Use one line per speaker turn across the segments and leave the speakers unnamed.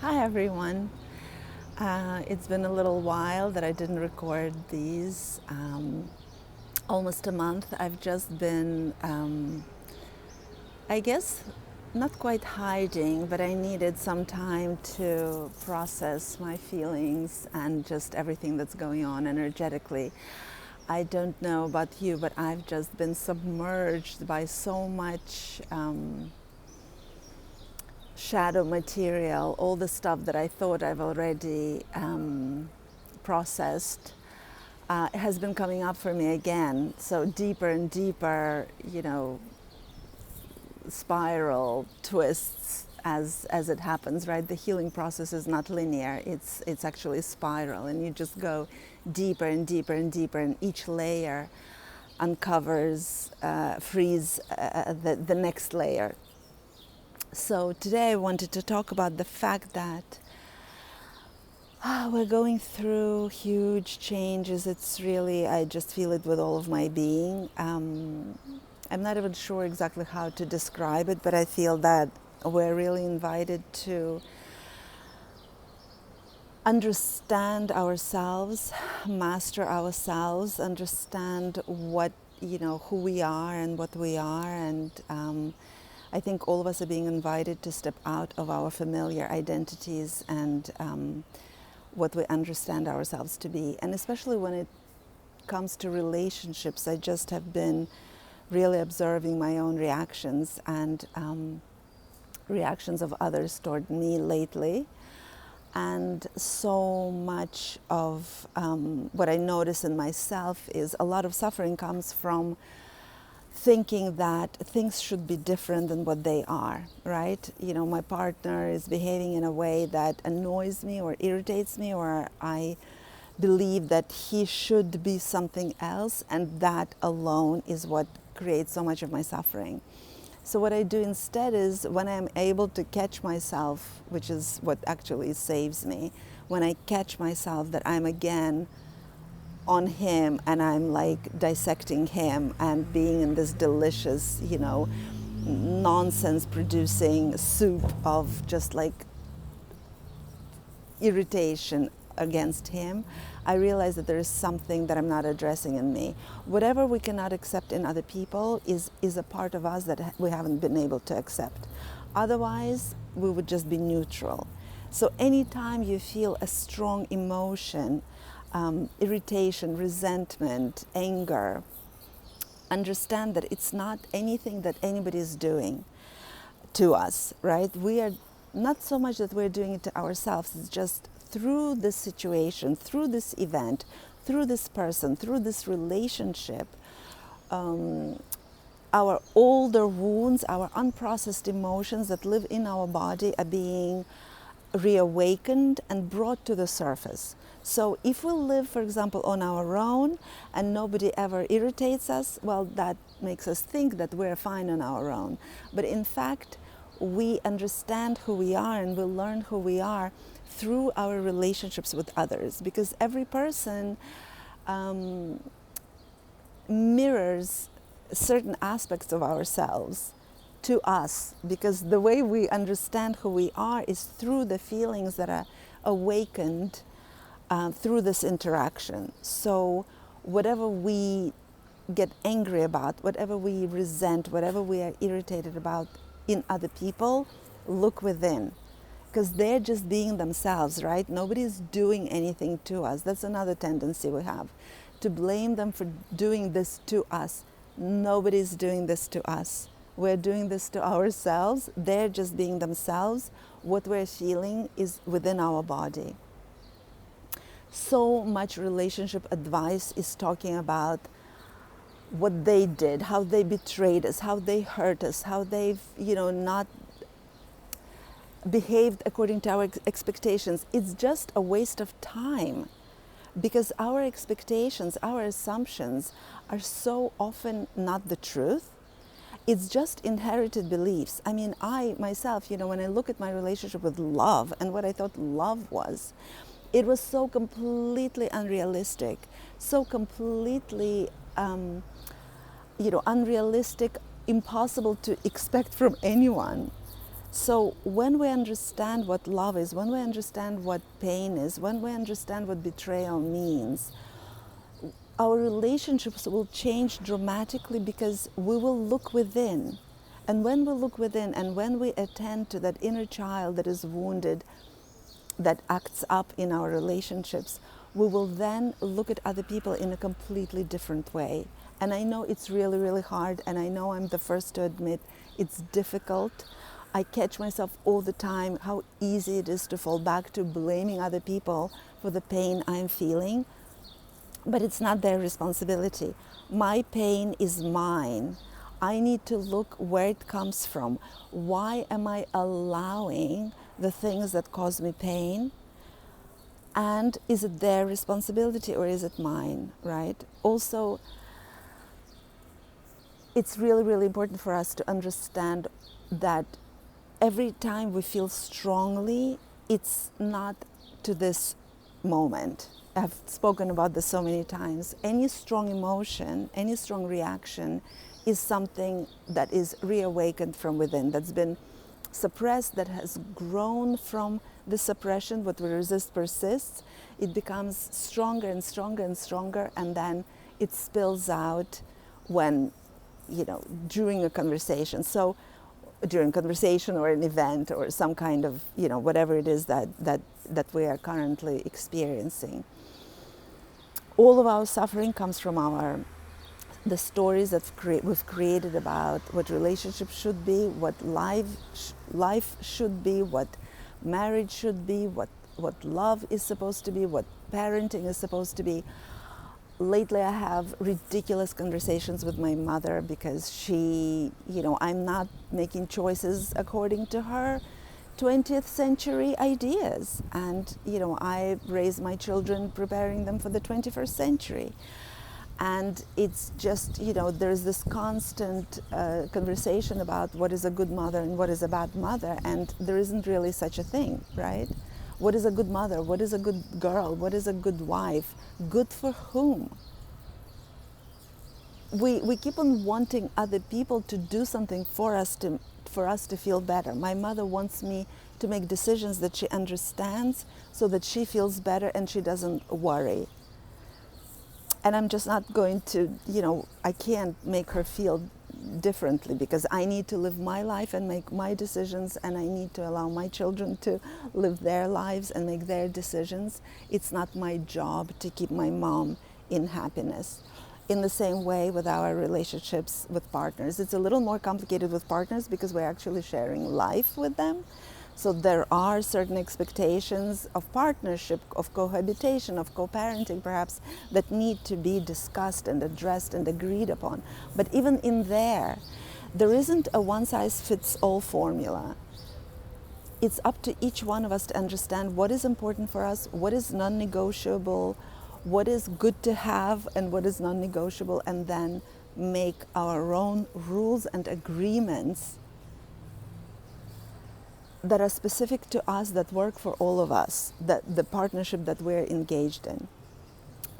Hi everyone. It's been a little while that I didn't record these. Almost a month. I've just been, I guess, not quite hiding, but I needed some time to process my feelings and just everything that's going on energetically. I don't know about you, but I've just been submerged by so much shadow material, all the stuff that I thought I've already processed has been coming up for me again. So deeper and deeper, spiral twists as it happens, right? The healing process is not linear. It's actually a spiral, and you just go deeper and deeper and deeper, and each layer uncovers, frees the next layer. So today I wanted to talk about the fact that we're going through huge changes. It's really, I just feel it with all of my being. I'm not even sure exactly how to describe it, but I feel that we're really invited to understand ourselves, master ourselves, understand what, who we are and what we are. And I think all of us are being invited to step out of our familiar identities and what we understand ourselves to be. And especially when it comes to relationships, I just have been really observing my own reactions and reactions of others toward me lately. And so much of what I notice in myself is a lot of suffering comes from thinking that things should be different than what they are, right? My partner is behaving in a way that annoys me or irritates me, or I believe that he should be something else, and that alone is what creates so much of my suffering. So what I do instead is, when I'm able to catch myself, which is what actually saves me, when I catch myself that I'm again on him and I'm like dissecting him and being in this delicious, nonsense producing soup of just like irritation against him, I realize that there is something that I'm not addressing in me. Whatever we cannot accept in other people is a part of us that we haven't been able to accept. Otherwise, we would just be neutral. So anytime you feel a strong emotion, irritation, resentment, anger, understand that it's not anything that anybody is doing to us, right? We are not so much that we're doing it to ourselves, it's just through this situation, through this event, through this person, through this relationship, our older wounds, our unprocessed emotions that live in our body are being reawakened and brought to the surface. So if we live, for example, on our own and nobody ever irritates us, well, that makes us think that we're fine on our own. But in fact, we understand who we are and we learn who we are through our relationships with others, because every person mirrors certain aspects of ourselves to us, because the way we understand who we are is through the feelings that are awakened through this interaction. So whatever we get angry about, whatever we resent, whatever we are irritated about in other people, look within, because they're just being themselves, right? Nobody's doing anything to us. That's another tendency we have, to blame them for doing this to us. Nobody's doing this to us. We're doing this to ourselves. They're just being themselves. What we're feeling is within our body. So much relationship advice is talking about what they did, how they betrayed us, how they hurt us, how they've, not behaved according to our expectations. It's just a waste of time, because our expectations, our assumptions are so often not the truth. It's just inherited beliefs. I mean, I myself, when I look at my relationship with love and what I thought love was, it was so completely unrealistic, so completely, unrealistic, impossible to expect from anyone. So when we understand what love is, when we understand what pain is, when we understand what betrayal means, our relationships will change dramatically because we will look within. And when we look within and when we attend to that inner child that is wounded, that acts up in our relationships, we will then look at other people in a completely different way. And I know it's really, really hard, and I know I'm the first to admit it's difficult. I catch myself all the time how easy it is to fall back to blaming other people for the pain I'm feeling, but it's not their responsibility. My pain is mine. I need to look where it comes from. Why am I allowing the things that cause me pain? And is it their responsibility or is it mine, right? Also, it's really, really important for us to understand that every time we feel strongly, it's not to this moment. I've spoken about this so many times. Any strong emotion, any strong reaction is something that is reawakened from within, that's been suppressed, that has grown from the suppression. What we resist persists. It becomes stronger and stronger and stronger, and then it spills out when, during a conversation. So during conversation or an event or some kind of, whatever it is that we are currently experiencing. All of our suffering comes from the stories that we've created about what relationships should be, what life should be, what marriage should be, what love is supposed to be, what parenting is supposed to be. Lately, I have ridiculous conversations with my mother because I'm not making choices according to her 20th century ideas. And, I raise my children preparing them for the 21st century. And it's just, there's this constant conversation about what is a good mother and what is a bad mother. And there isn't really such a thing, right? What is a good mother? What is a good girl? What is a good wife? Good for whom? We keep on wanting other people to do something for us to feel better. My mother wants me to make decisions that she understands so that she feels better and she doesn't worry. And I'm just not going to, I can't make her feel differently because I need to live my life and make my decisions, and I need to allow my children to live their lives and make their decisions. It's not my job to keep my mom in happiness. In the same way with our relationships with partners. It's a little more complicated with partners because we're actually sharing life with them. So there are certain expectations of partnership, of cohabitation, of co-parenting perhaps, that need to be discussed and addressed and agreed upon. But even in there isn't a one-size-fits-all formula. It's up to each one of us to understand what is important for us, what is non-negotiable, what is good to have and what is non-negotiable, and then make our own rules and agreements that are specific to us, that work for all of us, the partnership that we're engaged in.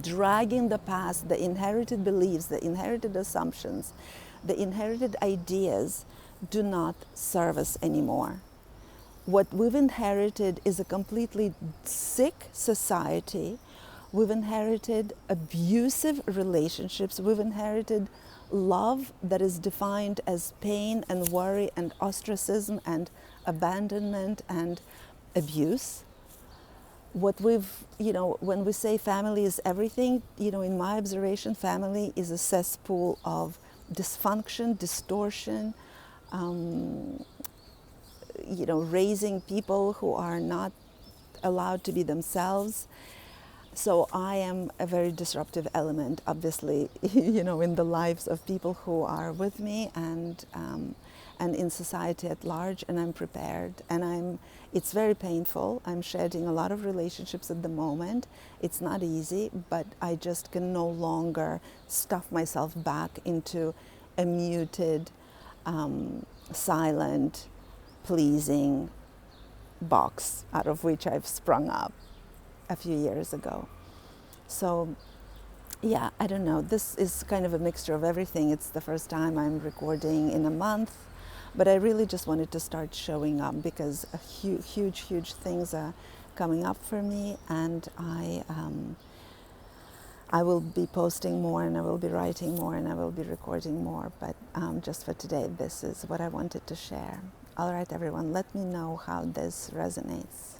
Dragging the past, the inherited beliefs, the inherited assumptions, the inherited ideas do not serve us anymore. What we've inherited is a completely sick society. We've inherited abusive relationships. We've inherited love that is defined as pain and worry and ostracism and abandonment and abuse. What when we say family is everything, in my observation, family is a cesspool of dysfunction, distortion, raising people who are not allowed to be themselves. So I am a very disruptive element, obviously, in the lives of people who are with me and in society at large, and I'm prepared. And it's very painful. I'm shedding a lot of relationships at the moment. It's not easy, but I just can no longer stuff myself back into a muted, silent, pleasing box out of which I've sprung up a few years ago. So yeah, I don't know. This is kind of a mixture of everything. It's the first time I'm recording in a month. But I really just wanted to start showing up because huge things are coming up for me, and I will be posting more, and I will be writing more, and I will be recording more. But just for today, this is what I wanted to share. All right, everyone, let me know how this resonates.